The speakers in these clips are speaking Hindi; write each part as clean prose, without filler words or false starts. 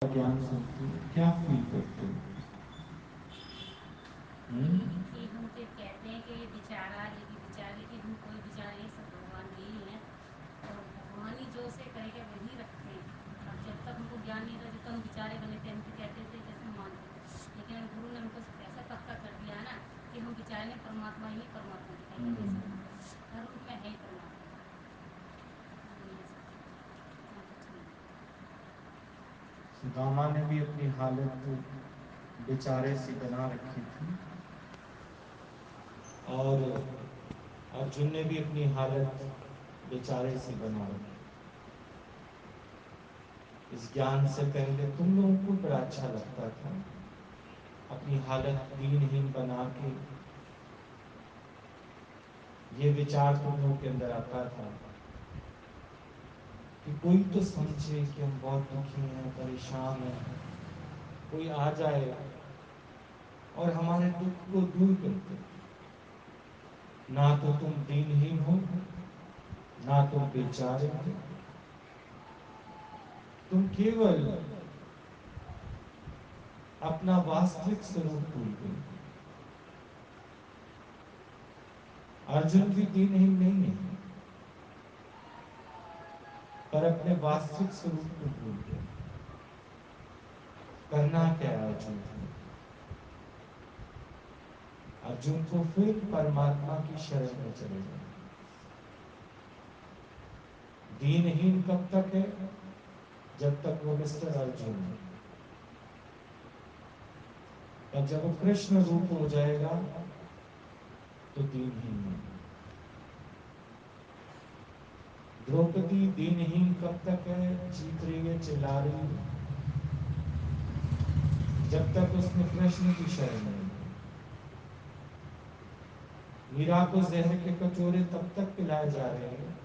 ज्ञान सुनते हो क्या फील करते हो? कि हम तो कहते हैं कि बेचारा लेकिन विचार, लेकिन हम कोई विचार नहीं, सब भगवान नहीं है और भगवान ही जो से करेगा वही रखते हैं। अब जब तक हमको ज्ञान नहीं था, जब तक हम विचारे बने थे, हम तो कहते थे जैसे मानते थे, लेकिन अब गुरु ने हमको ऐसा पक्का कर दिया है ना कि हम विचारे परमात्मा ही परमात्मा दिखाई दे सकता, हर रूप में है ही परमात्मा। सुदामा ने भी अपनी हालत बेचारे सी बना रखी थी और अर्जुन ने भी अपनी हालत बेचारे सी बना रखी। इस ज्ञान से पहले तुम लोगों को बड़ा अच्छा लगता था अपनी हालत दीनहीन बना के, ये विचार तुम लोगों के अंदर आता था कि कोई तो समझे कि हम बहुत दुखी हैं, परेशान हैं, कोई आ जाए और हमारे दुख को दूर कर दे। ना तो तुम दीनहीन हो, ना तुम बेचारे हो, तुम केवल अपना वास्तविक स्वरूप भूल गए। अर्जुन भी दीनहीन नहीं है, पर अपने वास्तविक स्वरूप को भूल गए। करना क्या है अर्जुन को? अर्जुन को फिर परमात्मा की शरण में चले जाए। दीनहीन कब तक है? जब तक वो मिस्टर अर्जुन है। और जब वो कृष्ण रूप हो जाएगा तो दीनहीन है। द्रौपदी दीनहीन कब तक है? चीख रही है, चिल्ला रही है, जब तक उसने कृष्ण की शरण नहीं ली। मीरा को जहर के कटोरे तब तक पिलाए जा रहे हैं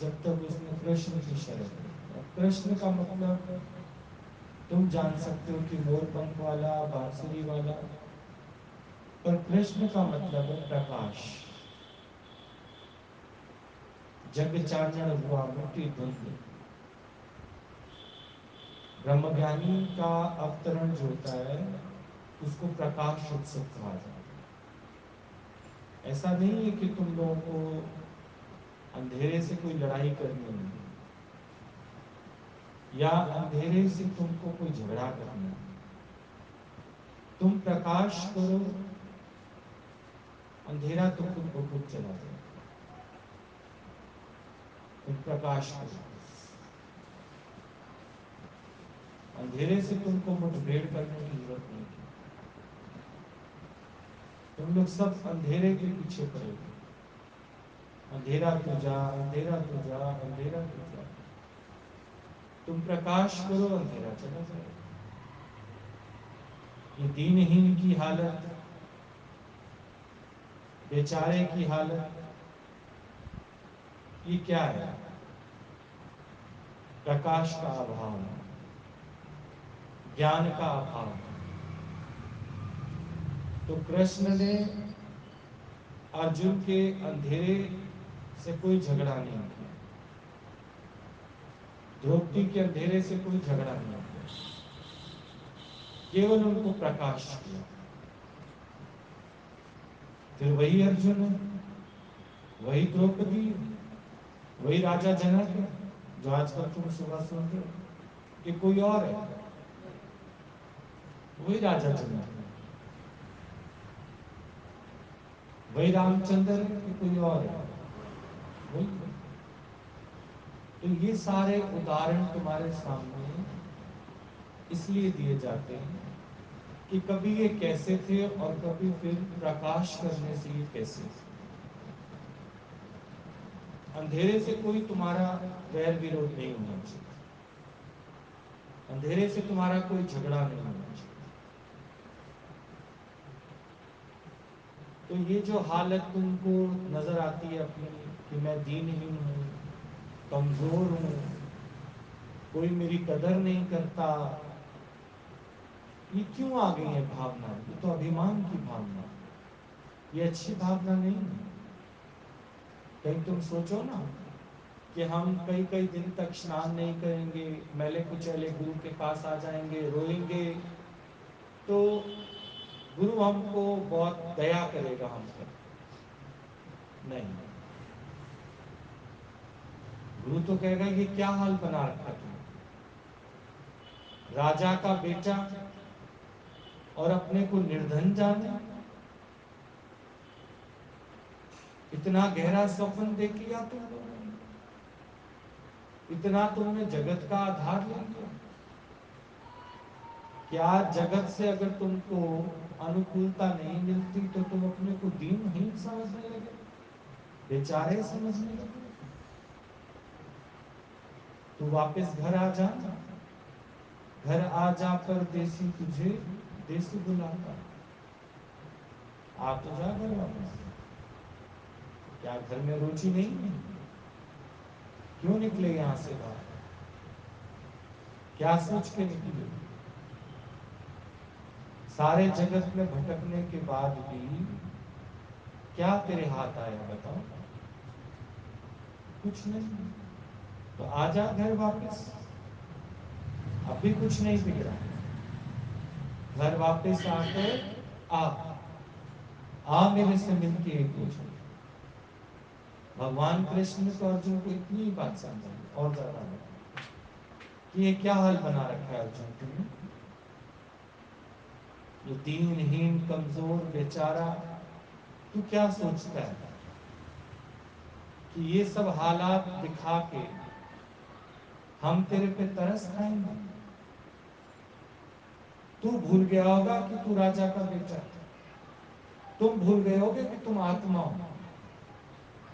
जब तक उसने कृष्ण की शरण नहीं ली। अब कृष्ण का मतलब तुम जान सकते हो कि मोरपंख वाला, बांसुरी वाला, पर कृष्ण का मतलब है प्रकाश। जग चानण हुआ मिट्टी धुंध। ब्रह्मज्ञानी का अवतरण जो होता है उसको प्रकाश उत्सव कहा जाता है। ऐसा नहीं है कि तुम लोगों को अंधेरे से कोई लड़ाई करनी है या अंधेरे से तुमको कोई झगड़ा करना है। तुम प्रकाश करो, अंधेरा तो खुद ब खुद चला जाए। तुम प्रकाश करो, अंधेरे से तुमको मुठभेड़ करने की जरूरत नहीं है। तुम लोग सब अंधेरे के पीछे पड़े हो। अंधेरा तू जा, अंधेरा तू जा, अंधेरा तू जा। तुम प्रकाश करो, अंधेरा चला जाए। ये दीनहीन की हालत, बेचारे की हालत, ये क्या है? प्रकाश का अभाव, ज्ञान का अभाव। तो कृष्ण ने अर्जुन के अंधेरे से कोई झगड़ा नहीं किया, द्रौपदी के अंधेरे से कोई झगड़ा नहीं किया, केवल उनको प्रकाश किया। फिर वही अर्जुन है, वही द्रौपदी है, वही राजा जनक है जो आजकल तुम सुबह सुन रहे हो कि कोई और है। वही राजा जनक है, वही रामचंद्र है कि कोई और है? वही है। तो ये सारे उदाहरण तुम्हारे सामने इसलिए दिए जाते हैं कि कभी ये कैसे थे और कभी फिर प्रकाश करने से ये कैसे थे। अंधेरे से कोई तुम्हारा वैर विरोध नहीं होना चाहिए, अंधेरे से तुम्हारा कोई झगड़ा नहीं होना चाहिए। तो ये जो हालत तुमको नजर आती है अपनी कि मैं दीनहीन हूं, कमजोर हूं, कोई मेरी कदर नहीं करता, ये क्यों आ गई है भावना? ये तो अभिमान की भावना है, ये अच्छी भावना नहीं है। कहीं तुम सोचो ना कि हम कई कई दिन तक स्नान नहीं करेंगे, मैले कुचैले गुरु के पास आ जाएंगे, रोएंगे, तो गुरु हमको बहुत दया करेगा हम पर। नहीं, गुरु तो कहेगा ये क्या हाल बना रखा तुमने, राजा का बेटा और अपने को निर्धन जाने, इतना गहरा स्वप्न देख लिया तुम लोगों ने, इतना तुमने जगत का आधार ले लिया। क्या जगत से अगर तुमको अनुकूलता नहीं मिलती तो तुम अपने को दीनहीन समझने लगे, बेचारे समझने लगे? तू वापस घर आ जा, घर आ जा परदेसी तुझे देश बुलाता। आ तो जा घर वापस। क्या घर में रुचि नहीं है? क्यों निकले यहां से बाहर? क्या सोच के निकले? सारे जगत में भटकने के बाद भी क्या तेरे हाथ आया बताओ? कुछ नहीं। तो आजा घर वापस। अब भी कुछ नहीं बिगड़ा। घर वापस आकर आ मेरे से मिलके एक हो जा। भगवान कृष्ण ने तो अर्जुन को इतनी बात समझाई, और ज्यादा नहीं कि ये क्या हाल बना रखा है अर्जुन तुमने, ये दीनहीन कमजोर बेचारा, तू क्या सोचता है कि ये सब हालात दिखा के हम तेरे पे तरस खाएंगे? तू भूल गया होगा कि तू राजा का बेटा है, तुम भूल गए होगे कि तुम आत्मा हो,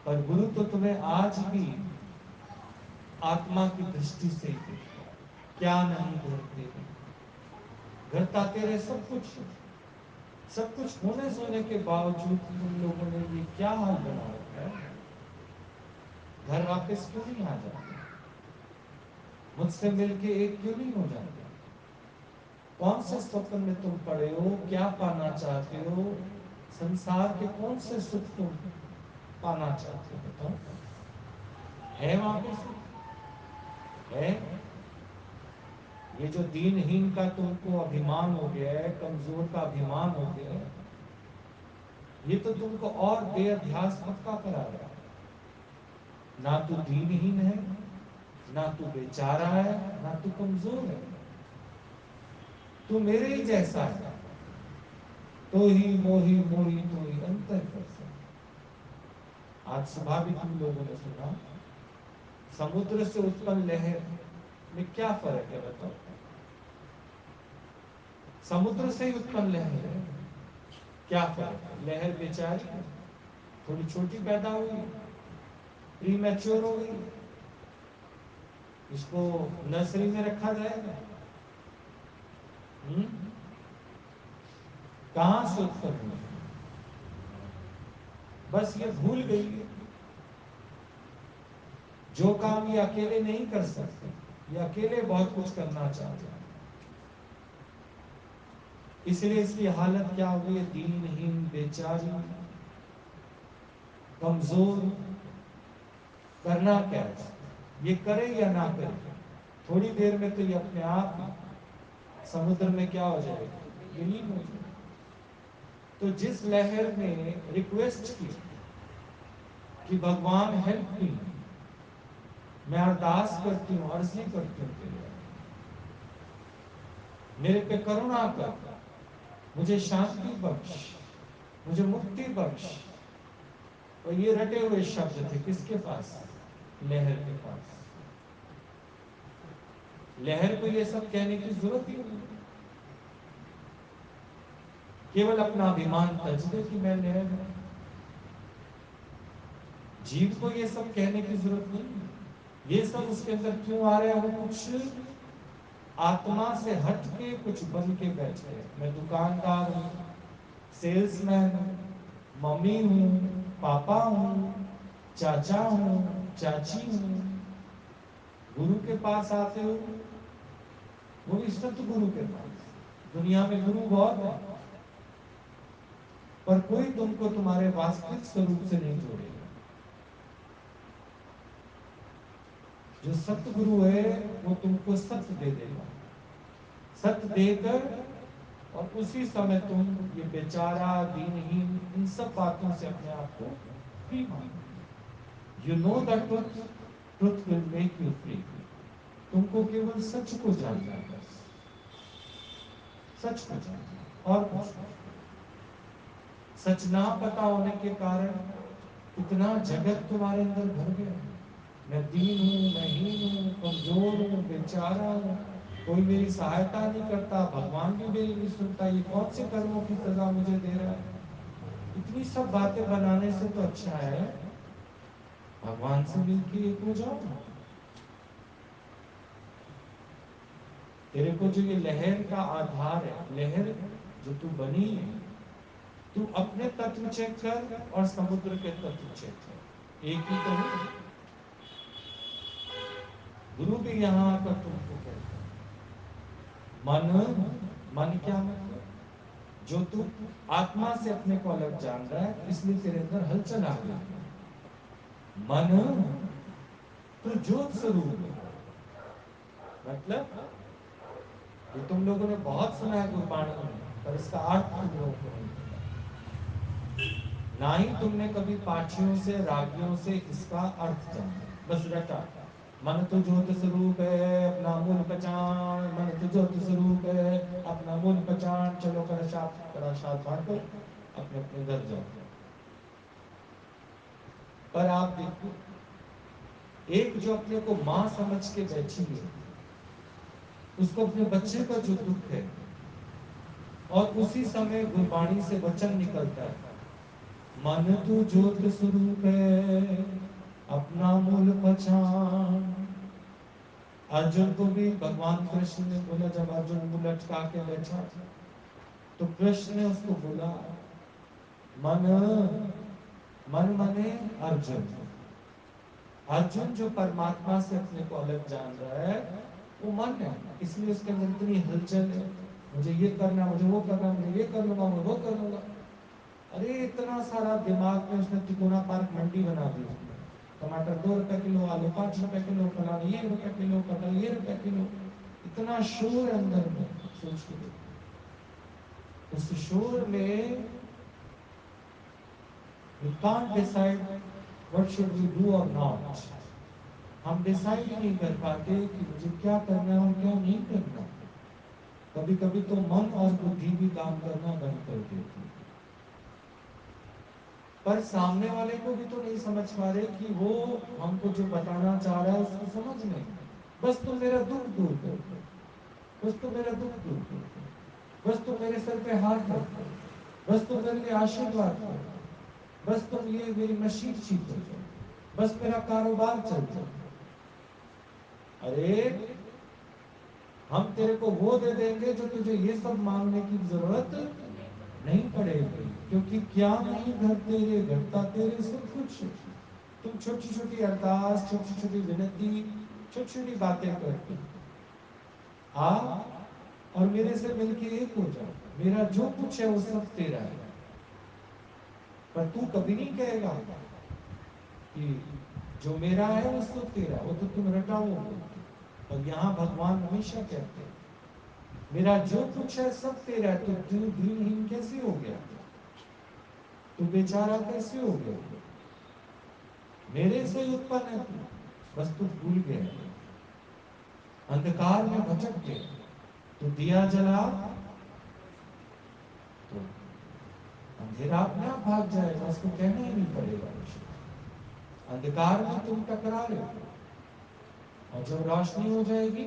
पर गुरु तो तुम्हें आज भी आत्मा की दृष्टि से ही देखता है। क्या नहीं घरते, घरता तेरे सब कुछ होने सोने के बावजूद तुम लोगों ने ये क्या हाल बना रखा है? घर वापस क्यों नहीं आ जाते? मुझसे मिलके एक क्यों नहीं हो जाते? कौन से स्वप्न में तुम पड़े हो? क्या पाना चाहते हो? संसार के कौन से सुख तुम पाना चाहते हो बताओ? है वहां पे सुख? है? ये जो दीनहीन का तुमको अभिमान हो गया है, कमजोर का अभिमान हो गया है, ये तो तुमको और बेअध्यास पक्का करा रहा है। ना तू दीनहीन है, ना तू बेचारा है, ना तू कमजोर है, तू मेरे ही जैसा है। तो ही मोही मोही तो ही अंतर कर सकता। आज सुबह भी तुम लोगों ने सुना, समुद्र से उत्पन्न लहर में क्या फर्क है बताओ? समुद्र से ही उत्पन्न लहर है, क्या फर्क है? लहर बेचारी थोड़ी छोटी पैदा हुई, प्री मैच्योर हो गई, इसको नर्सरी में रखा जाएगा? कहां से उत्पन्न हुई? बस ये भूल गई जो काम ये अकेले नहीं कर सकते, ये अकेले बहुत कुछ करना चाहते हैं, इसलिए इसकी हालत क्या हो गई? दीनहीन बेचारी, कमजोर। करना क्या है? ये करे या ना करे, थोड़ी देर में तो ये अपने आप समुद्र में क्या हो जाएगा? विलीन हो जाएगा। तो जिस लहर ने रिक्वेस्ट की कि भगवान हेल्प मी, मैं अरदास करती हूँ, अर्जी करती हूँ तेरे, मेरे पे करुणा कर, मुझे शांति बख्श, मुझे मुक्ति बख्श। और ये रटे हुए शब्द थे किसके पास? लहर के पास। लहर को ये सब कहने की जरूरत ही नहीं, केवल अपना अभिमान तज दे कि मैं लहर हूं। जीव को ये सब कहने की जरूरत नहीं। ये सब उसके अंदर क्यों आ रहा है? वो कुछ आत्मा से हट के कुछ बन के बैठ गए। मैं दुकानदार हूं, सेल्समैन हूं, मम्मी हूं, पापा हूं, चाचा हूं, चाची हूं। गुरु के पास आते हो, वो भी सतगुरु के पास। दुनिया में गुरु बहुत है, पर कोई तुमको तुम्हारे वास्तविक स्वरूप से नहीं जोड़ेगा। जो सतगुरु है वो तुमको सत्य दे देगा, सत्य देकर, और उसी समय तुम ये बेचारा, दीनहीन, इन सब बातों से अपने आप को फ्री मानो। You know the truth, truth will make you free. तुमको केवल सच को जानना है, बस सच को जानना और कुछ नहीं। सच ना पता होने के कारण इतना जगत तुम्हारे अंदर भर गया। मैं दीन हूं, मैं हीन हूं, कमजोर हूं, बेचारा हूं, कोई मेरी सहायता नहीं करता, भगवान भी मेरी नहीं सुनता, ये कौन से कर्मों की सजा मुझे दे रहा है। इतनी सब बातें बनाने से तो अच्छा है भगवान से मिलके एक हो जाओ। तेरे को जो ये लहर का आधार है, लहर जो तू बनी है, तू अपने तत्व चेक कर और समुद्र के तत्व चेक कर, एक ही तो है। गुरु भी यहाँ आकर तुमको कहता है मन, मन क्या मतलब, जो तू आत्मा से अपने को अलग जान रहा है, इसलिए तेरे अंदर हलचल आ गई। मन तो ज्योत स्वरूप है। मतलब ये तुम लोगों ने बहुत सुना है गुरबाणी में, पर इसका अर्थ तुम लोगों को नहीं पता। ना ही तुमने कभी पाठियों से, रागियों से इसका अर्थ जाना, बस रटा। मन तो ज्योत स्वरूप है, अपना मूल पहचान, मन तो ज्योत स्वरूप है, अपना मूल पहचान, चलो कराशात बांटो, अपने अपने घर जाओ। पर आप देखो, एक जो अपने को मां समझ के बैठी है, उसको अपने बच्चे का जो दुख है, और उसी समय गुरबाणी से वचन निकलता है, मन तो ज्योत स्वरूप है, अपना मूल पहचान। अर्जुन को भी भगवान कृष्ण ने बोला, जब अर्जुन को लटका के बैठा तो कृष्ण ने उसको बोला, मन, मन माने अर्जुन। अर्जुन जो परमात्मा से अपने को अलग जान रहा है वो मन है, इसलिए उसके अंदर इतनी हलचल है, मुझे ये करना, मुझे वो करना, मुझे ये कर लूंगा, मैं वो कर लूंगा। अरे इतना सारा दिमाग में उसने तिकोना पार्क मंडी बना दी। टमाटर 2 रुपए किलो, आलू 5 रुपए किलो, फलाना ये रुपए किलो, कटहल ये रुपए किलो। इतना शोर है अंदर में, सोच के देखो। उस शोर में we can't decide what should we do or not. हम डिसाइड ही नहीं कर पाते कि मुझे क्या करना है और क्या नहीं करना। कभी कभी तो मन और बुद्धि भी काम करना बंद कर देती है। पर सामने वाले को भी तो नहीं समझ पा रहे कि वो हमको जो बताना चाह रहा है उसको समझ नहीं। बस तुम मेरा दुख दूर कर, बस तुम मेरा दुख दूर कर, बस तुम मेरे सर पे हाथ रखो, बस तुम मेरे लिए आशीर्वाद करो, बस तुम ये मेरी मशीन ठीक हो जाओ, बस मेरा कारोबार चल जाए। अरे हम तेरे को वो दे देंगे जो तुझे ये सब मांगने की जरूरत नहीं पड़ेगी, क्योंकि क्या नहीं घर तेरे, घरता तेरे सब कुछ। तुम छोटी छोटी अरदास, छोटी छोटी विनती, छोटी छोटी बातें करते आ और मेरे से मिलके एक हो जाओ, मेरा जो कुछ है वो सब तेरा है। पर तू कभी नहीं कहेगा कि जो मेरा है वो सब तेरा, वो तो तुम रटाओगे। और यहाँ भगवान हमेशा कहते हैं, मेरा जो कुछ है सब तेरा है। तो तू दीनहीन कैसे हो गया, तू बेचारा कैसे हो गया, मेरे से उत्पन्न है तू, बस तू भूल गया, अंधकार में भटक गया। तो दिया जला तो अंधेरा अपने आप भाग जाएगा, उसको कहना ही नहीं पड़ेगा। अंधकार में तुम टकरा रहे हो, और जब रोशनी हो जाएगी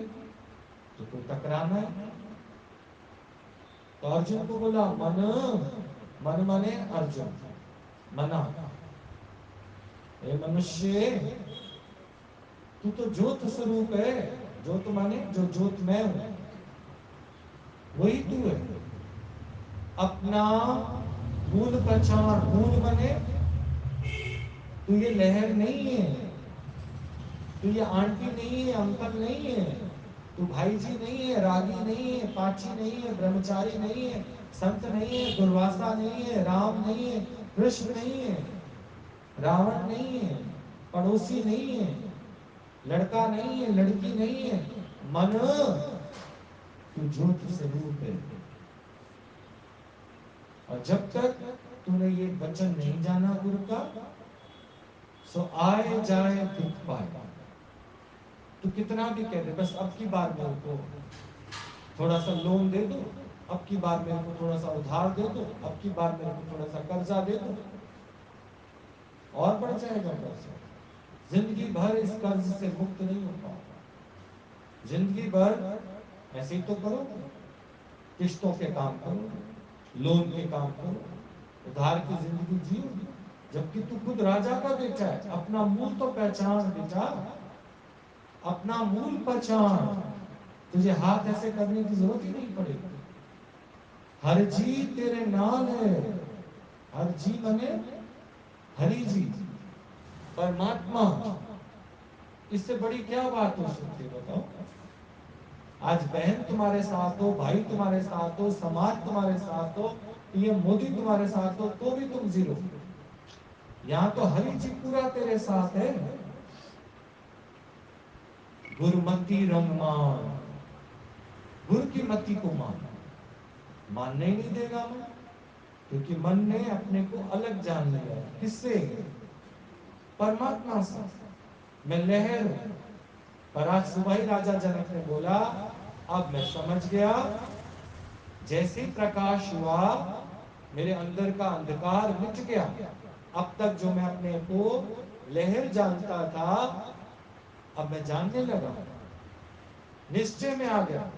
तो कोई टकराना है। तो अर्जुन को बोला मन, मन माने अर्जुन, मना, ए मनुष्य तू तो ज्योत स्वरूप है। ज्योत माने जो ज्योत मैं हूं वही तू है। अपना मूल पहचान, मूल माने तू ये लहर नहीं है, तू ये आंटी नहीं है, अंकल नहीं है, तू भाई जी नहीं है, रागी नहीं है, पाठी नहीं है, ब्रह्मचारी नहीं है, संत नहीं है, दुर्वासा नहीं है, राम नहीं है, कृष्ण नहीं है, रावण नहीं है, पड़ोसी नहीं है, लड़का नहीं है, लड़की नहीं है, मन तू ज्योति स्वरूप है। और जब तक तूने ये वचन नहीं जाना गुरु का, सो आए जाए दुख पाए। तू कितना भी कह दे, बस अब की बार मेरे को थोड़ा सा लोन दे दो, अब की बार मेरे को थोड़ा सा उधार दे दो, अब की बार मेरे को थोड़ा सा कर्जा दे दो, और बढ़ जाएगा कर्जा। जिंदगी भर इस कर्ज से मुक्त नहीं हो पाओ। जिंदगी भर ऐसे ही तो करो, किस्तों के काम करो, लोन के काम करो, उधार की जिंदगी जियो, जबकि तू खुद राजा का बेटा है। अपना मूल तो पहचान बेटा, अपना मूल पहचान। तुझे हाथ ऐसे करने की जरूरत ही नहीं पड़ेगी। हर जी तेरे नाल है। हर जी मने हरि जी, परमात्मा। इससे बड़ी क्या बात हो सकती है बताओ। आज बहन तुम्हारे साथ हो, भाई तुम्हारे साथ हो, समाज तुम्हारे साथ हो, पीएम मोदी तुम्हारे साथ हो, तो भी तुम जीरो। यहां तो हरि जी पूरा तेरे साथ है। गुरमति रंगमान, गुरु की मति को मानने ही नहीं देगा मन, क्योंकि मन ने अपने को अलग जान लिया। किससे? परमात्मा से। मैं लहर हूं। पर आज सुबह ही राजा जनक ने बोला, अब मैं समझ गया। जैसे प्रकाश हुआ, मेरे अंदर का अंधकार मिट गया। अब तक जो मैं अपने को लहर जानता था, अब मैं जानने लगा, निश्चय में आ गया।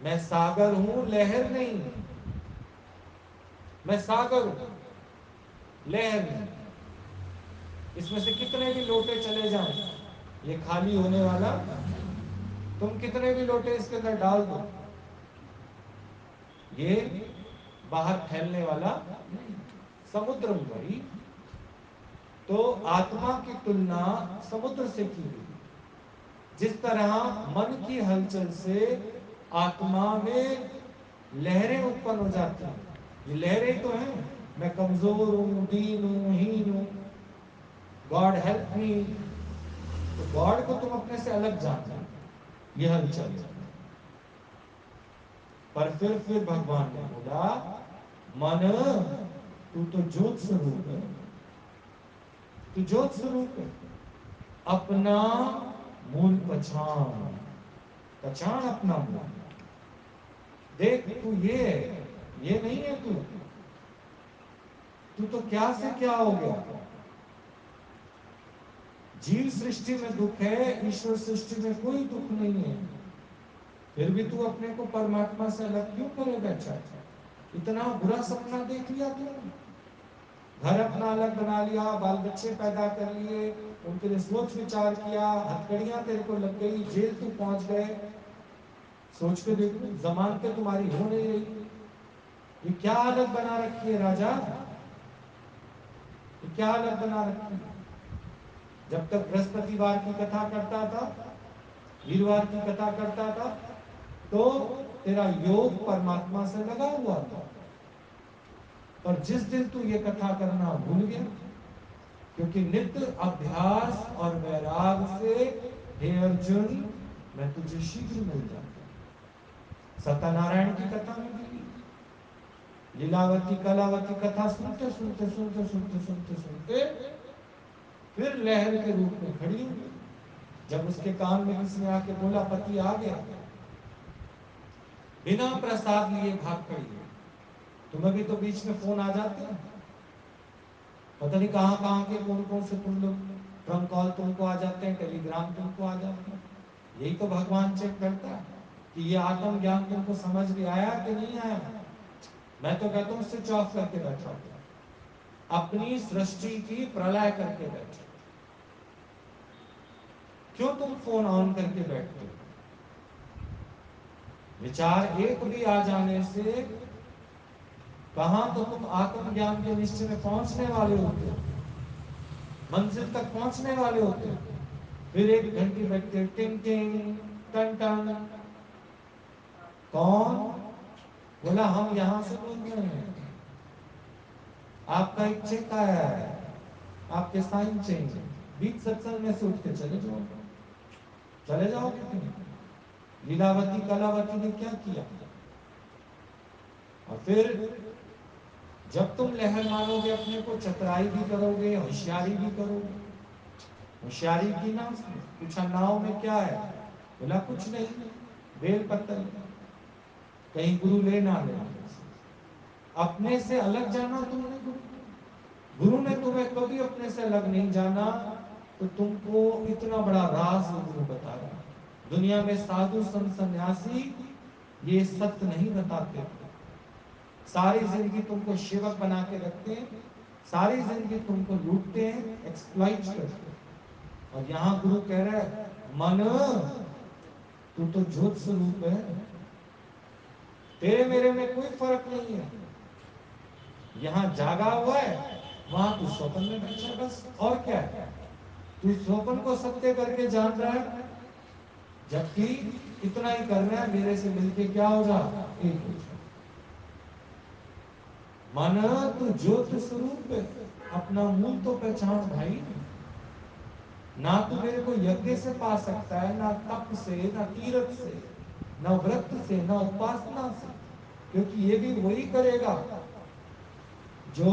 मैं सागर हूं, लहर नहीं। मैं सागर हूं, लहर नहीं। इसमें से कितने भी लोटे चले जाएं, ये खाली होने वाला। तुम कितने भी लोटे इसके अंदर डाल दो, ये बाहर फैलने वाला नहीं। समुद्र वही। तो आत्मा की तुलना समुद्र से की गई। जिस तरह मन की हलचल से आत्मा में लहरें उत्पन्न हो जाती हैं, ये लहरें तो हैं। मैं कमजोर हूं, दीन हूं, हीन हूं, गॉड हेल्प मी। तो गॉड को तुम अपने से अलग जानते हो, ये हलचल है। पर फिर भगवान ने बोला, मन तू तो ज्योत स्वरूप है, तू ज्योत स्वरूप है। अपना मूल पहचान, पहचान अपना मूल। देख तू ये है, ये नहीं है तू। तू तो क्या से क्या हो गया। जीव सृष्टि में दुख है, ईश्वर सृष्टि में कोई दुख नहीं है। फिर भी तू अपने को परमात्मा से अलग क्यों करे बैठा? इतना बुरा सपना देख लिया तूने। घर अपना अलग बना लिया, बाल बच्चे पैदा कर लिए, उनके लिए सोच विचार किया, हथकड़ियां तेरे को लग गई, जेल तू पहुंच गए। सोच के देखो, जमानतें तुम्हारी हो नहीं रही। ये क्या हालत बना रखी है राजा, ये क्या हालत बना रखी है। जब तक बृहस्पतिवार की कथा करता था, वीरवार की कथा करता था, तो तेरा योग परमात्मा से लगा हुआ था। पर जिस दिन तू ये कथा करना भूल गया, क्योंकि नित्य अभ्यास और वैराग से, हे अर्जुन, मैं तुझे शीघ्र मिल जाता। सत्यनारायण की कथा में भी, लीलावती कलावती कथा सुनते सुनते सुनते सुनते सुनते सुनते फिर लहर के रूप में खड़ी हुई। जब उसके कान में किसी ने आके बोला, पति आ गया, बिना प्रसाद लिए भाग खड़ी हुई। तुम्हें भी तो बीच में फोन आ जाते हैं, पता नहीं कहां कहां के कौन कौन से तुम लोग, ट्रंक कॉल तुमको आ जाते हैं, टेलीग्राम तुमको आ जाते हैं। यही तो भगवान चेक करता है कि ये आत्म ज्ञान तुमको समझ में आया कि नहीं आया। मैं तो कहता हूं स्विच ऑफ करके बैठा, अपनी सृष्टि की प्रलय करके बैठे। क्यों तुम फोन ऑन करके बैठते हो? विचार एक भी आ जाने से कहां तो तुम आत्मज्ञान के निश्चय में पहुंचने वाले होते हो, मंजिल तक पहुंचने वाले होते हो। फिर एक घंटी बजते, टिंग टिंग टन टन। कौन बोला? हम यहां से बोल रहे हैं, आपका एक चेक आया है, आपके साइन चाहिए। बीच सत्संग में से उठ के चले जाओ, चले जाओगे तुम। लीलावती कलावती ने क्या किया? और फिर जब तुम लहर मानोगे अपने को, चतुराई भी करोगे, होशियारी भी करोगे। होशियारी की ना, पूछा नाव में क्या है? बोला कुछ नहीं, बेल पत्तल। कहीं गुरु ले ना ले, अपने से अलग जाना तुमने गुरु ने तुम्हें कभी अपने से अलग नहीं जाना। तो तुमको इतना बड़ा राज गुरु बता रहा। दुनिया में साधु संत सन्यासी ये सत्य नहीं बताते। सारी जिंदगी तुमको सेवक बना के रखते हैं, सारी जिंदगी तुमको लूटते हैं, एक्सप्लॉइट करते हैं। और यहाँ गुरु कह रहा है, मन तू तो ज्योत स्वरूप है, तेरे मेरे में कोई फर्क नहीं है। यहाँ जागा हुआ है, वहां तू स्वप्न में बैठा है, बस। और क्या है? तू स्वप्न को सत्य करके जान रहा है, जबकि इतना ही करना है, मेरे से मिलके क्या हो जा, एक हो जा। मन तू ज्योत स्वरूप है, अपना मूल तो पहचान भाई। ना तू मेरे को यज्ञ से पा सकता है, ना तप से, ना तीर्थ से, ना व्रत से, ना उपासना से, क्योंकि ये भी वही करेगा जो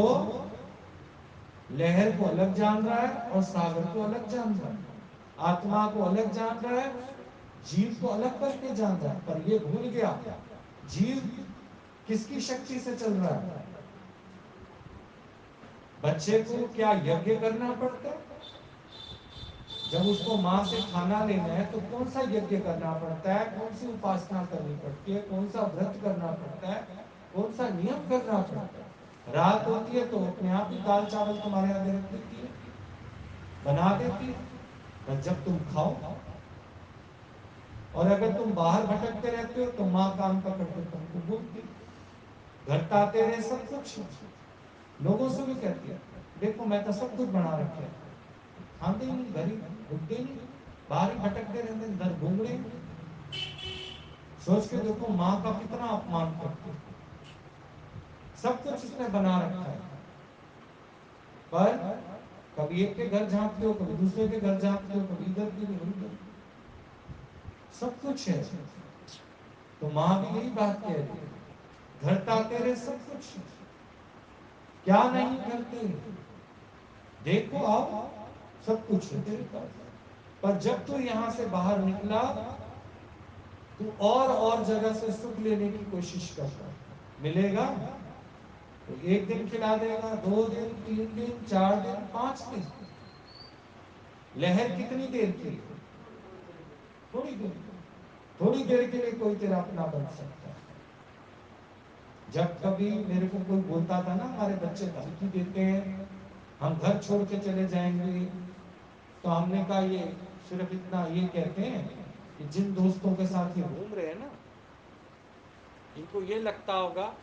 लहर को अलग जान रहा है और सागर को अलग जान रहा है, आत्मा को अलग जान रहा है, जीव को अलग करके जान रहा है। पर ये भूल गया जीव किसकी शक्ति से चल रहा है। बच्चे को क्या यज्ञ करना पड़ता है? जब उसको माँ से खाना लेना है तो कौन सा यज्ञ करना पड़ता है, कौन सी उपासना करनी पड़ती है, कौन सा व्रत करना पड़ता है, कौन सा नियम करना पड़ता है। रात होती है तो अपने आप ही दाल चावल तुम्हारे आगे रख देती है, बना देती है, बस जब तुम खाओ। और अगर तुम बाहर भटकते रहते हो तो माँ कान पकड़ के तुमको बोलती, घर ताते रहे सब कुछ। लोगों से भी कहती है, देखो मैं तो सब कुछ बना रखे, खाते ही नहीं, घर ही रुकते नहीं, बाहर ही भटकते रहते, घर घूम रहे। सोच के देखो माँ का कितना अपमान करते। सब कुछ उसने बना रखा है, पर कभी एक के घर झांकते हो, कभी दूसरे के घर झांकते हो, कभी इधर की कभी उधर, सब कुछ है। तो माँ भी यही बात कह रही है, घर ताते रहे सब कुछ, क्या नहीं करते, देखो आओ सब कुछ है तेरे पास। पर जब तू यहां से बाहर निकला, तू और जगह से सुख लेने की कोशिश करता है। मिलेगा तो एक दिन खिला देगा, 2 दिन, 3 दिन, 4 दिन, 5 दिन। लहर कितनी देर की है? थोड़ी देर, थोड़ी देर के लिए कोई तेरा अपना बन सकता है। जब कभी मेरे को कोई बोलता था ना, हमारे बच्चे धमकी देते हैं हम घर छोड़ के चले जाएंगे, तो हमने कहा ये सिर्फ इतना ये कहते हैं कि जिन दोस्तों के साथ ये घूम रहे हैं ना, इनको ये लगता होगा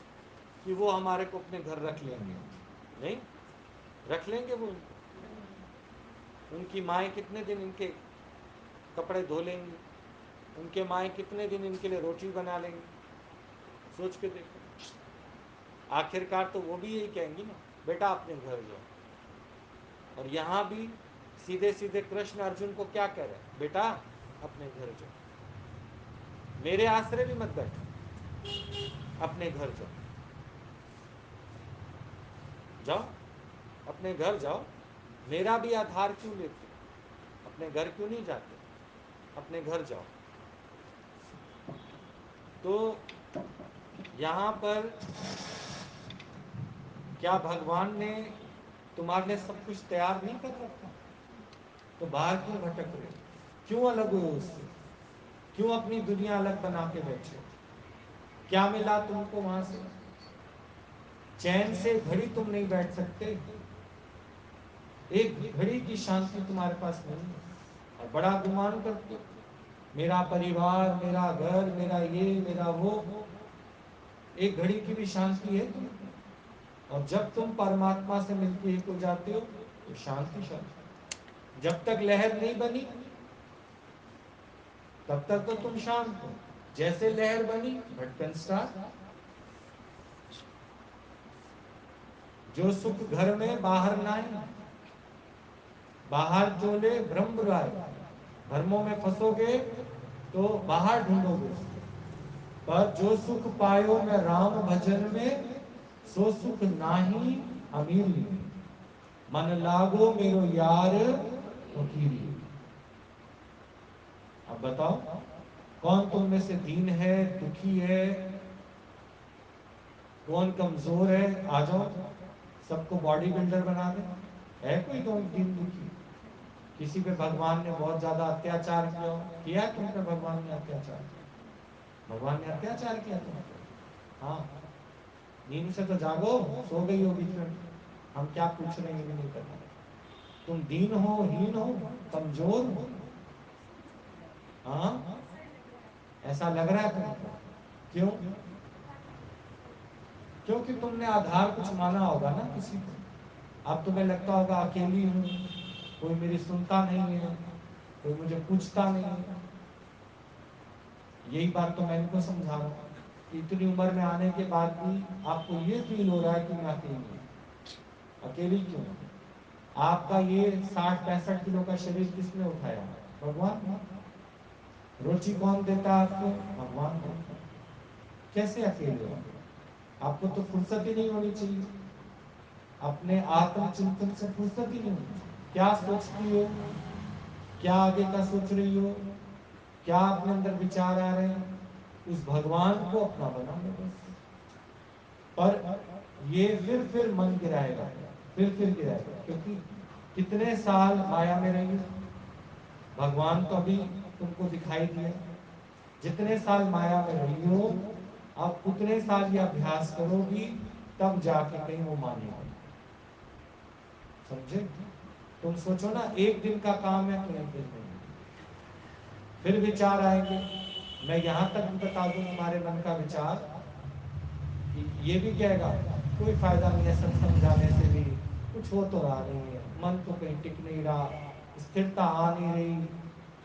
कि वो हमारे को अपने घर रख लेंगे। नहीं रख लेंगे वो, उनकी माएँ कितने दिन इनके कपड़े धो लेंगी, उनके माएँ कितने दिन इनके लिए रोटी बना लेंगी। सोच के देखो, आखिरकार तो वो भी यही कहेंगी ना, बेटा अपने घर जाओ। और यहाँ भी सीधे सीधे कृष्ण अर्जुन को क्या कह रहे, बेटा अपने घर जाओ, मेरे आश्रय भी मत बैठो, अपने घर जाओ, जाओ अपने घर जाओ, मेरा भी आधार क्यों लेते, अपने घर क्यों नहीं जाते, अपने घर जाओ। तो यहाँ पर क्या भगवान ने तुम्हारे लिए सब कुछ तैयार नहीं कर रखा? तो बाहर क्यों भटक रहे, क्यों अलग हुए उससे, क्यों अपनी दुनिया अलग बना के बैठे? क्या मिला तुमको वहां से? चैन से घड़ी तुम नहीं बैठ सकते, एक घड़ी की शांति तुम्हारे पास नहीं है। और बड़ा गुमान करते हो, मेरा परिवार, मेरा घर, मेरा ये, मेरा वो, एक घड़ी की भी शांति है तुमको। और जब तुम परमात्मा से मिलके एक हो जाते हो तो शांति शांति। जब तक लहर नहीं बनी तब तक तो तुम शांत हो, जैसे लहर बनी भटकन स्टार्ट। जो सुख घर में बाहर ना है, बाहर चोले भ्रम राय, भ्रमों में फंसोगे तो बाहर ढूंढोगे, पर जो सुख पायो मैं राम भजन में, सो सुख नाही अमीरी, मन लागो मेरो यार फकीरी। अब बताओ कौन तुम में से दीन है, दुखी है, कौन कमजोर है? आ जाओ, सबको बॉडी बिल्डर बना दे। है कोई दीन दुखी? किसी पे भगवान ने बहुत ज्यादा अत्याचार किया तुम पे? भगवान ने अत्याचार किया? भगवान ने अत्याचार किया तुम पे? हाँ, नींद से तो जागो, सो गई हो बीच में, हम क्या पूछ रहे हैं ये भी नहीं करना। तुम दीन हो, हीन हो, कमजोर हो? हाँ, ऐसा लग रहा है तुमको? क्यों? क्योंकि तुमने आधार कुछ माना होगा ना किसी को। अब तुम्हें लगता होगा अकेली हूं, कोई मेरी सुनता नहीं है, कोई मुझे पूछता नहीं है। यही बात तो मैं इनको समझा रहा हूँ कि इतनी उम्र में आने के बाद भी आपको ये फील हो रहा है कि मैं अकेली हूँ। अकेली क्यों? आपका ये 60-65 किलो का शरीर किसने उठाया? भगवान। रोटी कौन देता है आपको? भगवान देता है। कैसे अकेले हो? आपको तो फुर्सत ही नहीं होनी चाहिए, अपने आत्मचिंतन से फुर्सत ही नहीं होनी चाहिए। क्या सोचती हो? क्या आगे का सोच रही हो? क्या अपने अंदर विचार आ रहे हैं? उस भगवान को अपना बना लो बस। पर ये फिर मन गिराएगा, फिर गिराएगा, क्योंकि कितने साल माया में रही हो? भगवान तो अभी तुमको दिखाई दिया। जितने साल माया में रही हो, अब उतने साल ये अभ्यास करोगी, तब जाके कहीं वो मानेगा। समझे? तुम सोचो ना, एक दिन का काम है तो एक दिन नहीं, फिर विचार आएंगे। मैं यहां तक भी बता दूं तुम्हारे मन का विचार कि ये भी कहेगा कोई फायदा नहीं है सत्संग जाने से भी, कुछ हो तो रहा नहीं है, मन तो कहीं टिक नहीं रहा, स्थिरता आ नहीं रही।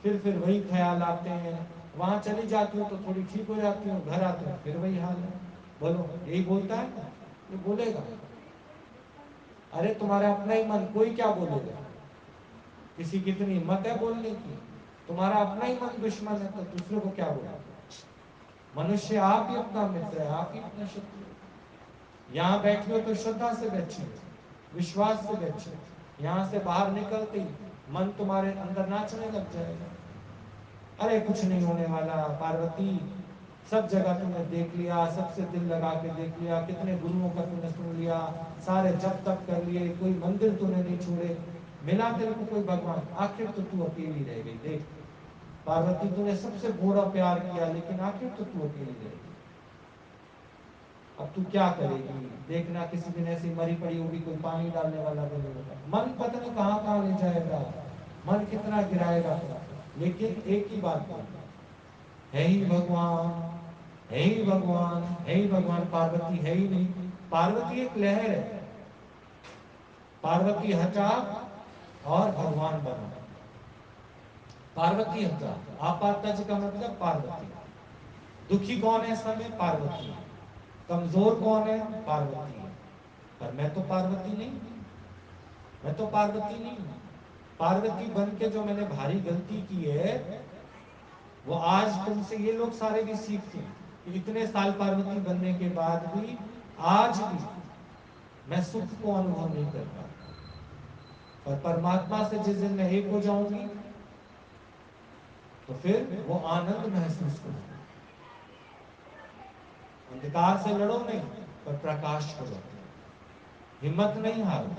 फिर वही ख्याल आते हैं, वहां चली जाती हूँ तो थोड़ी ठीक हो जाती हूँ, घर आती हूँ फिर वही हाल है। बोलो, यही बोलता है ना? ये बोलेगा। अरे तुम्हारा अपना ही मन, कोई क्या बोलेगा? किसी की इतनी हिम्मत है बोलने की? तुम्हारा अपना ही मन दुश्मन है तो दूसरे को क्या बोलेगा? मनुष्य आप ही अपना मित्र है, आप ही अपना शत्रु है। यहाँ बैठे हो तो श्रद्धा से बैठे हो, विश्वास से बैठे हो। यहाँ से बाहर निकलते ही मन तुम्हारे अंदर नाचने लग जाएगा। अरे कुछ नहीं होने वाला पार्वती, सब जगह तुमने देख लिया, सबसे दिल लगा के देख लिया, कितने गुरुओं का तुमने सुन लिया, सारे जप तप कर लिए, कोई मंदिर तूने नहीं छोड़े, मिला तेरे को कोई भगवान? आखिर तो तू अकेली रह गई। देख पार्वती, तूने सबसे घोड़ा प्यार किया, लेकिन आखिर तो तू अकेली रह गई। अब तू क्या करेगी? देखना किसी दिन ऐसी मरी पड़ी होगी, कोई पानी डालने वाला भी नहीं होगा। मन पता नहीं कहां कहां ले जाएगा, मन कितना गिराएगा तुमको। लेकिन एक ही बात बोलना, है ही भगवान, है ही भगवान, है ही भगवान। पार्वती है ही नहीं। पार्वती एक लहर है। पार्वती हटा और भगवान बना। पार्वती हटा, आपाता जी का मतलब पार्वती। दुखी कौन है समय? पार्वती है। कमजोर कौन है? पार्वती है। पर मैं तो पार्वती नहीं हूं। मैं तो पार्वती नहीं हूं। पार्वती बन के जो मैंने भारी गलती की है, वो आज तुमसे ये लोग सारे भी सीखते हैं कि इतने साल पार्वती बनने के बाद भी आज भी मैं सुख को अनुभव नहीं कर पाता। पर परमात्मा से जिस दिन मैं एक हो जाऊंगी तो फिर वो आनंद महसूस करूंगी। अंधकार से लड़ो नहीं, पर प्रकाश करो। हिम्मत नहीं हारो,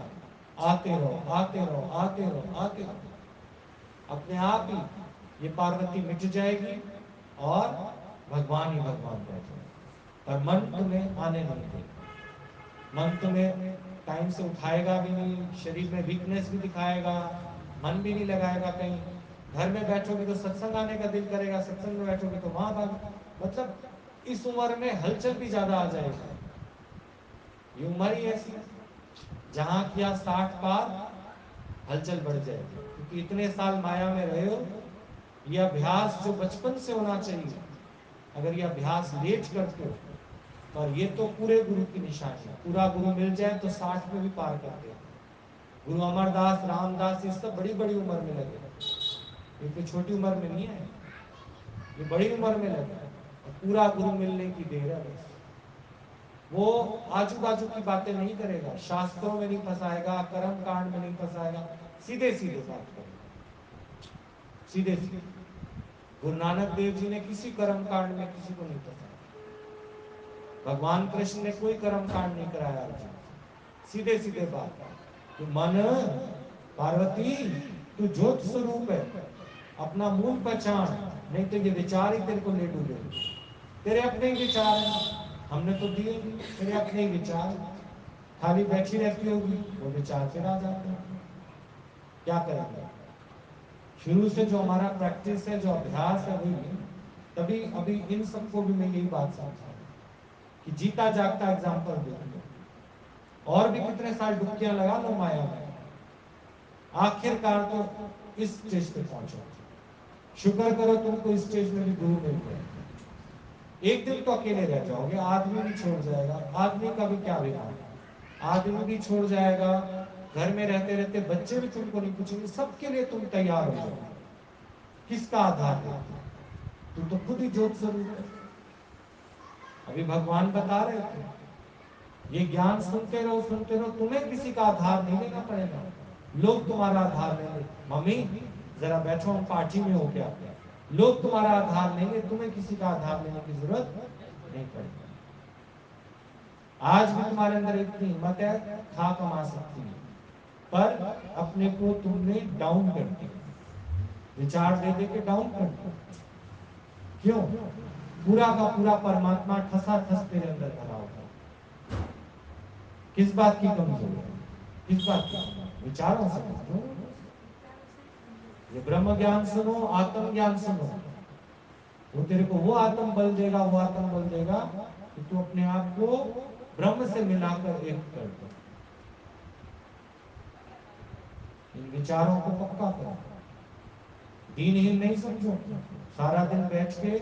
आते रहो, आते रहो, आते रहो, आते रहो। अपने आप ही ये पार्वती मिट जाएगी और भगवान ही भगवान रह जाएगा। पर मन तुम्हें आने नहीं देगा। मन तुम्हें टाइम से उठाएगा भी नहीं, शरीर में वीकनेस भी दिखाएगा, मन भी नहीं लगाएगा कहीं। घर में बैठोगे तो सत्संग आने का दिल करेगा, सत्संग में बैठोगे तो वहां भाग, मतलब इस उम्र में हलचल भी ज्यादा आ जाएगी। ये उम्र ही ऐसी है, जहां किया 60 पार हलचल बढ़ जाएगी। क्योंकि इतने साल माया में रहे हो, ये अभ्यास जो बचपन से होना चाहिए, अगर ये अभ्यास लेट करते हो, पर ये तो पूरे गुरु की निशानी है। पूरा गुरु मिल जाए तो 60 में भी पार कर देते हैं। गुरु अमरदास, रामदास, ये सब बड़ी बड़ी उम्र में लगे, ये कोई छोटी उम्र में नहीं है, ये बड़ी उम्र में लगे। पूरा गुरु मिलने की देर है बस। वो आजू बाजू की बातें नहीं करेगा, शास्त्रों में नहीं फंसाएगा, कर्म कांड में नहीं फंसाएगा, सीधे सीधे बात करेगा, सीधे सीधे। गुरु नानक देव जी ने किसी कर्म कांड में किसी को नहीं फंसाया। भगवान कृष्ण ने कोई कर्म कांड नहीं कराया अर्जुन, सीधे सीधे बात। तू मन, पार्वती तू ज्योत स्वरूप है, अपना मूल पहचान, नहीं तो ये विचार ही तेरे को ले डूबे। तेरे अपने ही विचार हैं, हमने तो दिए नहीं, तेरे अपने ही विचार, खाली बैठी रहती होगी, वो विचार फिर आ जाते हैं। क्या करेंगे? शुरू से जो हमारा प्रैक्टिस है, जो अभ्यास है, वही तभी अभी इन सबको भी मैं यही बात समझा कि जीता जागता एग्जाम्पल देखो, और भी कितने साल डुबकियां लगा लो माया में, आखिरकार तो इस स्टेज पे पहुंचो। शुक्र करो तुमको इस स्टेज में भी गुरु मिल गया। एक दिन तो अकेले रह जाओगे, आदमी भी छोड़ जाएगा, आदमी का भी क्या बिगाड़, आदमी भी छोड़ जाएगा, घर में रहते रहते बच्चे भी तुमको नहीं पूछेंगे, सबके लिए तुम तैयार हो जाओ। किसका आधार लेते? तू तो खुद ही ज्योत स्वरूप है। अभी भगवान बता रहे थे, ये ज्ञान सुनते रहो सुनते रहो, तुम्हें किसी का आधार नहीं लेना पड़ेगा, लोग तुम्हारा आधार लेंगे। मम्मी जरा बैठो, हम पार्टी में हो क्या, लोग तुम्हारा आधार लेंगे, तुम्हें किसी का आधार लेने की जरूरत नहीं पड़ेगी। आज भी तुम्हारे अंदर इतनी हिम्मत है, खा कमा सकती है, पर अपने को तुमने डाउन कर दिया, विचार दे दे के डाउन कर दिया। क्यों? पूरा का पूरा परमात्मा ठसा ठस तेरे अंदर भरा होगा। किस बात की कमजोरी है? किस बात की? विचारों से कमजोर। ये ब्रह्म ज्ञान सुनो, आत्म ज्ञान सुनो, वो तेरे को वो आत्म बल देगा, वो आत्म बल देगा कि तू अपने आप को ब्रह्म से मिलाकर एक कर दे। इन विचारों को पक्का करो, दीनहीन नहीं समझो। सारा दिन बैठ के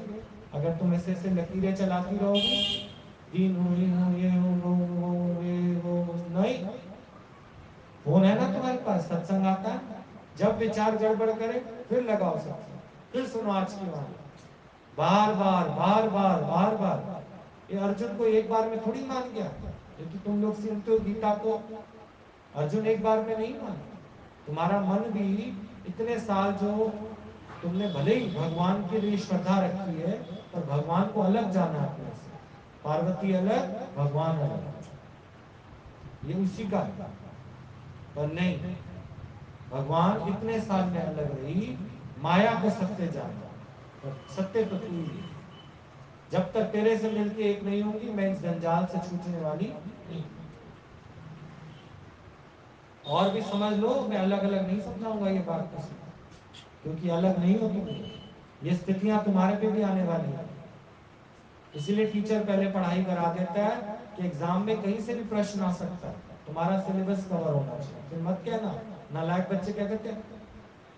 अगर तुम ऐसे ऐसे लकीरें चलाती रहोगे, दीन हूं, ये हूं, वो नहीं। फोन है ना तुम्हारे पास, सत्संग आता है, जब विचार गड़बड़ करे फिर लगाओ सत्संग, फिर सुनो आज की वाणी, बार बार बार बार बार बार। ये अर्जुन को एक बार में थोड़ी मान गया, क्योंकि तुम लोग सुनते हो गीता को, अर्जुन एक बार में नहीं माना। तुम्हारा मन भी इतने साल जो तुमने भले ही भगवान के लिए श्रद्धा रखी है, पर भगवान को अलग जाना अपने से, पार्वती अलग, भगवान अलग, ये उसी का है। पर नहीं, भगवान इतने साल में अलग रही, माया को सत्य जाना, पर सत्य तो तू ही। जब तक तेरे से मिलके एक नहीं होंगी, मैं इस जंजाल से छूटने वाली नहीं। और भी समझ लो, मैं अलग अलग नहीं समझाऊंगा ये बात किसी को, क्योंकि अलग नहीं हो तुम, ये स्थितियां तुम्हारे पे भी आने वाली है। इसीलिए टीचर पहले पढ़ाई करा देता है कि एग्जाम में कहीं से भी प्रश्न आ सकता है, तुम्हारा सिलेबस कवर होना चाहिए। फिर मत कहना, नालायक बच्चे कह देते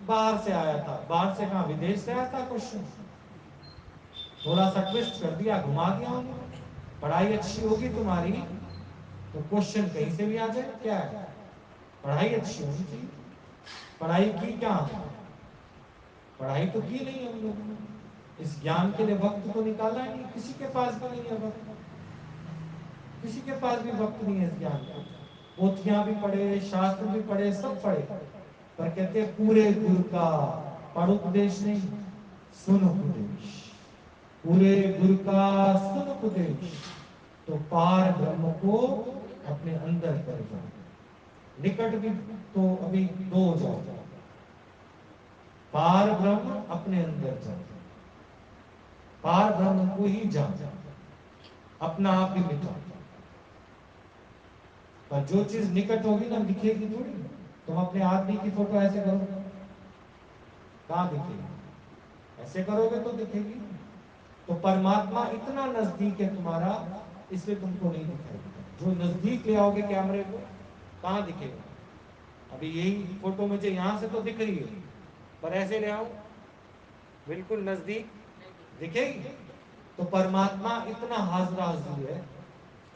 बाहर से आया था, बाहर से कहा, विदेश से आया था क्वेश्चन, थोड़ा सा ट्विस्ट कर दिया, घुमा दिया उन्होंने। पढ़ाई अच्छी होगी तुम्हारी तो क्वेश्चन कहीं से भी आ जाए, क्या है, पढ़ाई अच्छी होनी चाहिए। पढ़ाई की क्या, पढ़ाई तो की नहीं हम लोगों ने, इस ज्ञान के लिए वक्त तो निकाला ही नहीं, किसी के पास भी नहीं है वक्त, किसी के पास भी वक्त नहीं है इस ज्ञान का। पोथियां भी पढ़े, शास्त्र भी पढ़े, सब पढ़े, पर कहते पूरे गुरु का पढ़ उपदेश नहीं, सुन उपदेश, पूरे गुरु का सुन उपदेश, तो पार ब्रह्म को अपने अंदर कर जाओ। निकट भी तो अभी दो हो जाओ, पार ब्रह्म अपने अंदर जाओ, पार ब्रह्म को ही जाओ, अपना आप भी मिटाओ। पर जो चीज निकट होगी ना, दिखेगी थोड़ी। तुम अपने आदमी की फोटो ऐसे करो, कहां दिखेगी? ऐसे करोगे तो दिखेगी। तो परमात्मा इतना नजदीक है तुम्हारा, इसलिए तुमको नहीं दिखाई देगा। जो नजदीक ले आओगे कैमरे को, कहां दिखेगा? अभी यही फोटो मुझे यहां से तो दिख रही है, पर ऐसे ले आओ बिल्कुल नजदीक, दिखेगी? तो परमात्मा इतना हाजरा हुजूर है,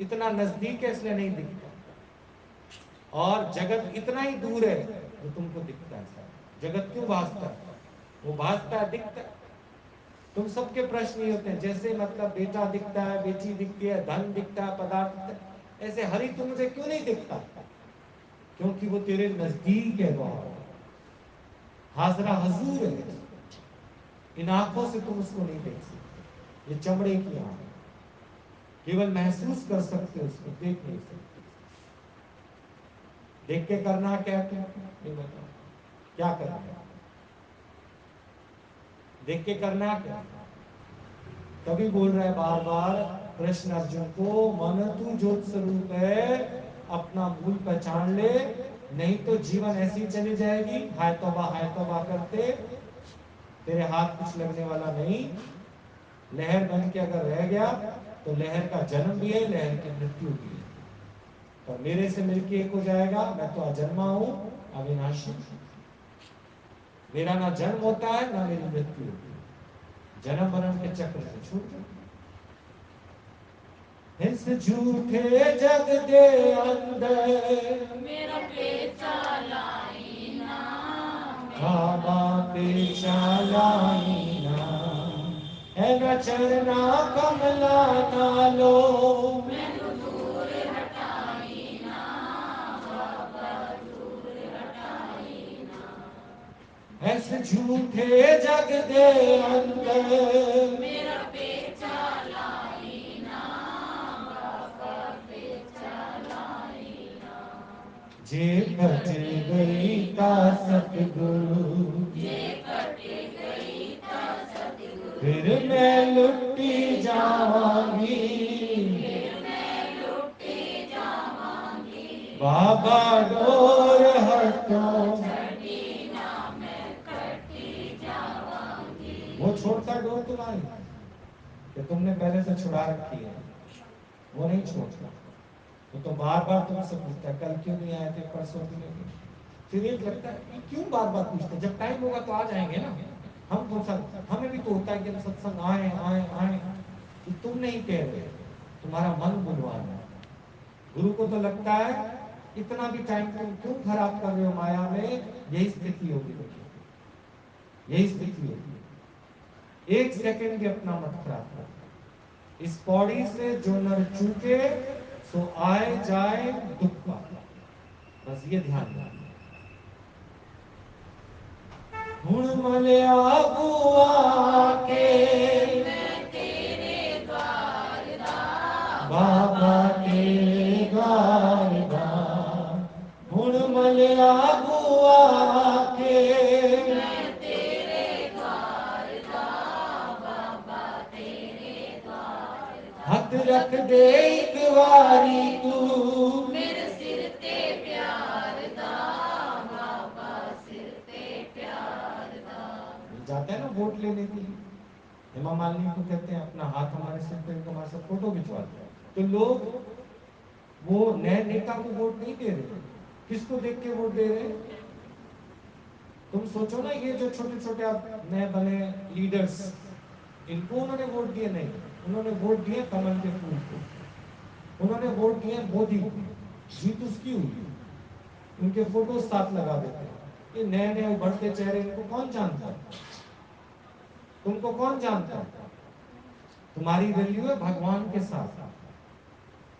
इतना नजदीक है, इसलिए नहीं दिखता। और जगत इतना ही दूर है जो तुमको दिखता है। जगत क्यों भासता है? वो भासता है, दिखता है। तुम सबके प्रश्न ये होते हैं, जैसे मतलब बेटा दिखता है, बेटी दिखती है, धन दिखता है, पदार्थ दिखता है, ऐसे हरि तुम मुझे क्यों नहीं दिखता? क्योंकि वो तेरे नजदीक है बहुत, हाजरा हजूर है। इन आंखों से तुम उसको नहीं देख सकते, ये चमड़े की आंख, केवल महसूस कर सकते हो उसको, देख नहीं सकते। देख के करना क्या तुम ये बताओ, क्या करना है? देख के करना क्या? तभी बोल रहा है बार बार कृष्ण अर्जुन को, मन तू ज्योत स्वरूप है, अपना भूल पहचान ले, नहीं तो जीवन ऐसी चली जाएगी हाय तौबा करते, तेरे हाथ कुछ लगने वाला नहीं। लहर बन के अगर रह गया तो लहर का जन्म भी है, लहर की मृत्यु भी है। तो मेरे से मिलके एक हो जाएगा। मैं तो अजन्मा हूं, अविनाशी। मेरा ना जन्म होता है ना मेरी मृत्यु होती है, जन्म मरण के चक्र से छूट जाओ। इस झूठे जग दे अंदर मेरा पेचा लाई ना, बाबा पेचा लाई ना, है न चरना कमला नालो, मैनू दूर हटाई ना, बाबा दूर हटाई ना। इस झूठे जग दे अंदर मेरा पेचा लाई ना, बाबा पेचा लाई ना। जे कट गई ता सतगुरु, जे कट गई ता सतगुरु, फिर मैं लुटी जावांगी, फिर मैं लुटी जावांगी। बाबा डोर हटो। छड़ी ना मैं कटी जावांगी। वो छोड़ता डोर तुम्हारी कि तुमने पहले से छुड़ा रखी है, वो नहीं छोड़ता। तो बार बार तुमसे पूछता है, कल क्यों नहीं आए थे, परसों क्यों नहीं थे? फिर एक लगता है कि क्यों बार बार पूछते हैं, जब टाइम होगा तो आ जाएंगे ना। हम कौन सा, हमें भी तो होता है कि हम सत्संग आए आए आए, कि तुम नहीं कह रहे, तुम्हारा मन बुलवा रहा है। गुरु को तो लगता है इतना भी टाइम तुम क्यों खराब कर रहे हो माया में। यही स्थिति होगी, देखिए यही स्थिति होगी। एक सेकंड भी अपना मत खराब कर। इस पौड़ी से जो नर चूके सो आए जाए दुख पाए, बस ये ध्यान रखना। हुण मलिया बुआ के मैं तेरे द्वार दा, बाबा तेरे द्वार दा, हुण मलिया बुआ के मैं तेरे द्वार दा, बाबा तेरे द्वार दा। हथ रख दे एक बारी तू, मेरे सिर ते प्यार दा, बाबा सिर ते प्यार दा। जाते हैं ना वोट लेने के लिए, हेमा मालिनी को कहते हैं अपना हाथ हमारे सिर पे रखो, हमारे साथ फोटो खिंचवाते हैं। तो लोग वो नए नेता को वोट नहीं दे रहे, किसको देख के वोट दे रहे हैं? तुम सोचो ना, ये जो छोटे छोटे अब नए बने लीडर्स, इनको उन्होंने वोट दिए नहीं, उन्होंने वोट दिए कमल के फूल को, उन्होंने वोट दिए मोदी को। जीत उसकी हुई, उनके फोटो साथ लगा देते हैं। ये नए नए उभरते चेहरे, इनको कौन जानता है? तुमको कौन जानता है? तुम्हारी वैल्यू है भगवान के साथ।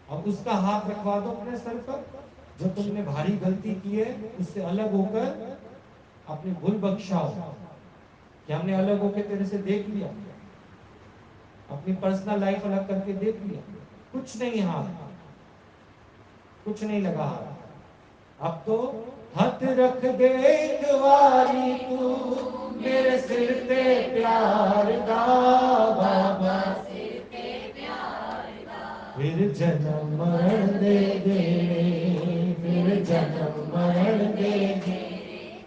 अब उसका हाथ रखवा दो अपने सर पर, जो तुमने भारी गलती की है उससे अलग होकर अपनी भूल बख्शाओ कि हमने अलग होकर तेरे से देख लिया, अपनी पर्सनल लाइफ अलग करके देख लिया, कुछ नहीं, हाथ कुछ नहीं लगा हाथ। अब तो हथ रख दे एक बारी तू, मेरे सिर ते प्यार दा, बाबा सिर ते प्यार दा। फिर जन्म मरण दे दे, फिर जन्म मरण दे दे,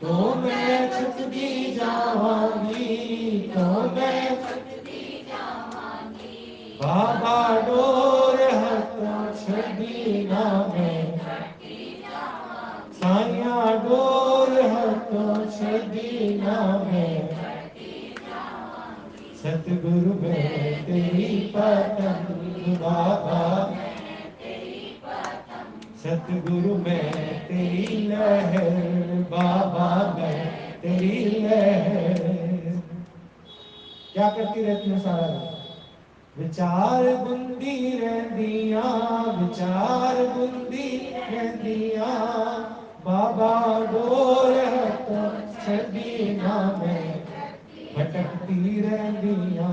तो मैं छुटती जावांगी, तो मैं छुटती जावांगी। बाबा डोर हथों छड़ी ना मैं, कटी जावांगी। साइया डोर हथों छड़ी ना मैं, कटी जावांगी। सतगुरु मैं तेरी पतंग बाबा, मैं तेरी पतंग, सतगुरु मैं तेरी लहर, बाबा मैं तेरी लहर। क्या करती रहती हूँ सारा दिन? विचार बुंदी रहंदिया, विचार बुंदी रहंदिया, बाबा डोर तो छड़ी ना मैं भटकती रहंदिया,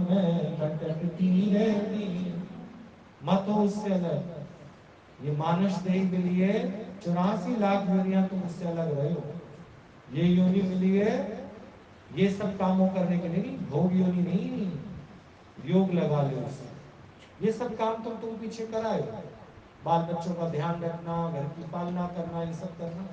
मैं भटकती रहंदी। मत हो उससे अलग। ये मानुष देह के लिए 84 लाख योनियां तुम उससे अलग रहे हो। ये योनि मिली है ये सब कामों करने के लिए नहीं, भोग योनि नहीं, योग लगा लो उससे। ये सब काम तुम पीछे कराए, बाल बच्चों का ध्यान रखना, घर की पालना करना, ये सब करना।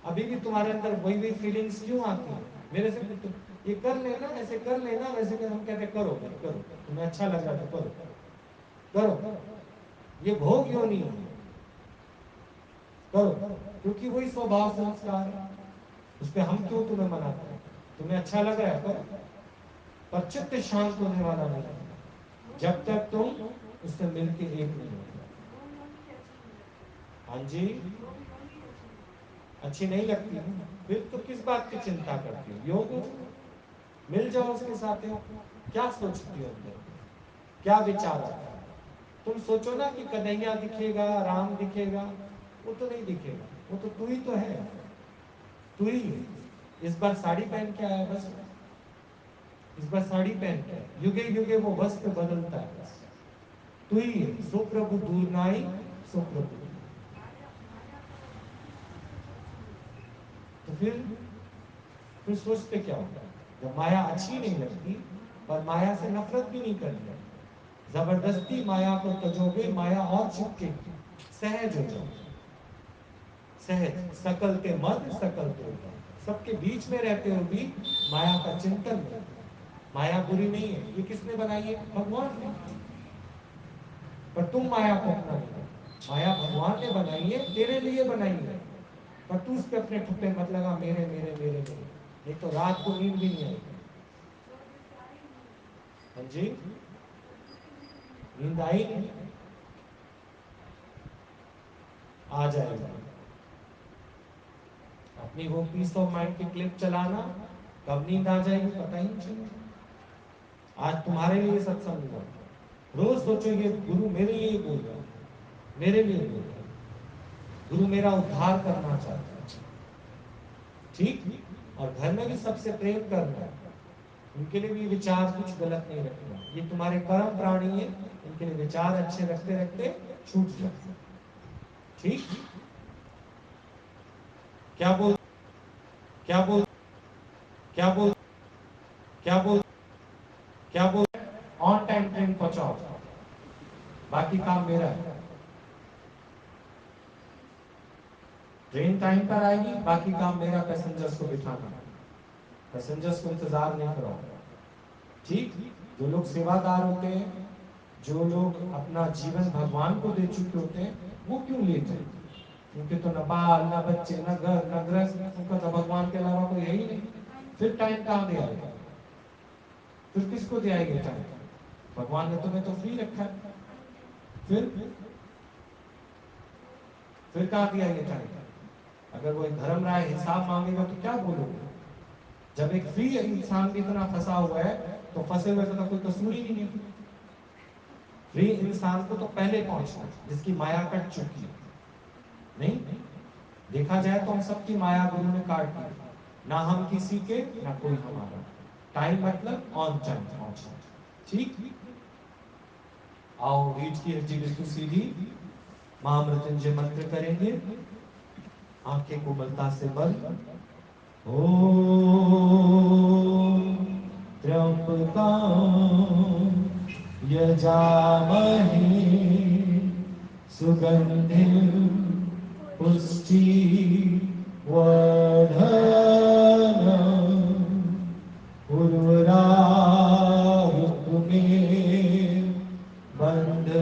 अभी भी तुम्हारे अंदर वही वही फीलिंग्स क्यों आती है? मेरे से तो ये कर लेना, ऐसे कर लेना, वैसे कर। हम कहते करो करो, तुम्हें अच्छा लग रहा है तो करो करो। ये भोग योनि है, करो, क्योंकि वही स्वभाव संस्कार है। उस पर हम क्यों तुम्हें मनाते हैं? तुम्हें अच्छा लग रहा है करो, पर चित्त शांत होने वाला नहीं है जब तक तुम उससे मिलके एक नहीं होते। हाँ जी, अच्छी नहीं लगती है, फिर तो किस बात की चिंता करती हो? योग हो, मिल जाओ उसके साथ। क्या सोचती हो अंदर, क्या विचार आता है? तुम सोचो ना कि कन्हैया दिखेगा, राम दिखेगा, वो तो नहीं दिखेगा, वो तो तू ही तो है, तू ही है। इस बार साड़ी पहन के आया बस, इस बार साड़ी पहन के, युगे युगे वो वस्त्र बदलता है बस, तू ही है। सो प्रभु दूर नाई, सो प्रभु। तो फिर सोचते क्या होता है? जब माया अच्छी नहीं लगती, पर माया से नफरत भी नहीं करनी, जबरदस्ती माया को तजोगे, माया और चिपकेगी। सहज हो जाओ, सहज। सकल के मद सकल के उठा, सबके बीच में रहते हुए भी माया का चिंतन नहीं। माया बुरी नहीं है, ये किसने बनाई है? भगवान ने। पर तुम माया को अपना नहीं, माया भगवान ने बनाई है, तेरे लिए बनाई है। पर तू उस पे अपने ठुप्पे मत लगा, मेरे मेरे मेरे मेरे, नहीं तो रात को नींद भी नहीं आएगी। हाँ जी, नींद आई नहीं, आ जाएगी। अपनी वो पीस ऑफ माइंड की क्लिप चलाना, कब नींद आ जाएगी पता ही नहीं चलेगा। आज तुम्हारे लिए सत्संग हुआ, रोज सोचो ये गुरु मेरे लिए बोल रहा है, मेरे लिए बोल रहा है, गुरु मेरा उद्धार करना चाहता है। ठीक, और घर में भी सबसे प्रेम करना है, उनके लिए भी विचार कुछ गलत नहीं रखना। ये तुम्हारे परम प्राणी है, इनके लिए विचार अच्छे रखते रखते छूट जाते। ठीक, क्या बोल क्या बोल क्या बोल क्या बोल क्या बोल ऑन टाइम ट्रेन पहुंचाओ, बाकी काम मेरा है। ट्रेन टाइम पर आएगी, बाकी काम मेरा पैसेंजर्स को बिठाना, पैसेंजर्स को इंतजार नहीं कराओ। ठीक, जो लोग सेवादार होते हैं, जो लोग अपना जीवन भगवान को दे चुके होते हैं, वो क्यों लेट है? उनके तो न बाल न बच्चे न घर न गृहस्थ, उनका तो भगवान के अलावा कोई है ही नहीं। फिर टाइम कहाँ दे आएगा? फिर किसको दे आएंगे टाइम? भगवान ने तुम्हें तो फ्री रखा है, फिर कहाँ दिया ये टाइम? अगर वो धर्म राय हिसाब मांगेगा तो क्या बोलोगे? जब एक फ्री इंसान भी इतना फंसा हुआ है, तो फंसे हुए का कोई कसूर ही नहीं है। फ्री इंसान को तो पहले पहुंचना, जिसकी माया कट चुकी है। नहीं, देखा जाए तो हम सबकी माया गुरु ने काट दी, ना हम किसी के ना कोई हमारा। टाइम मतलब ऑन टाइम पहुंचना। ठीक, आओ रीढ़ की हड्डी बिल्कुल सीधी, महामृत्युंजय मंत्र करेंगे, आंखें कोमलता से बंद। ओम त्र्यंबकं यजामहे सुगंधिं पुष्टिवर्धनम् उर्वरारुक्मिः बन्धनात्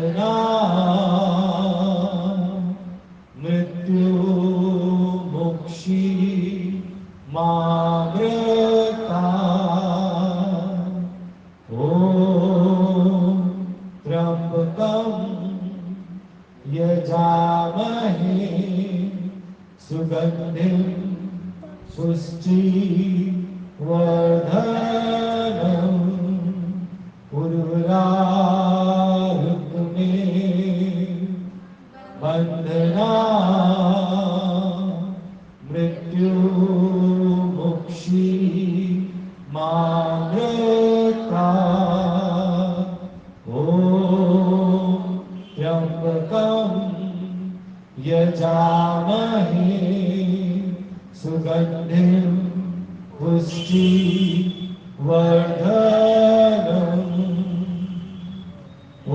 मृत्युमुक्षि मामृतात्। ॐ त्र्यंबकं यजामहे सुगन्धिं पुष्टिवर्धनम् उर्वरारुक्मे बन्धना मृत्युमुक्षि मामृता ॐ त्र्यम्बकं यजामहे सुगन्धिं पुष्टिवर्धनम्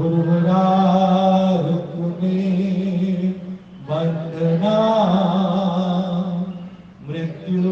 उर्वरारुक्मे बन्धना मृत्यु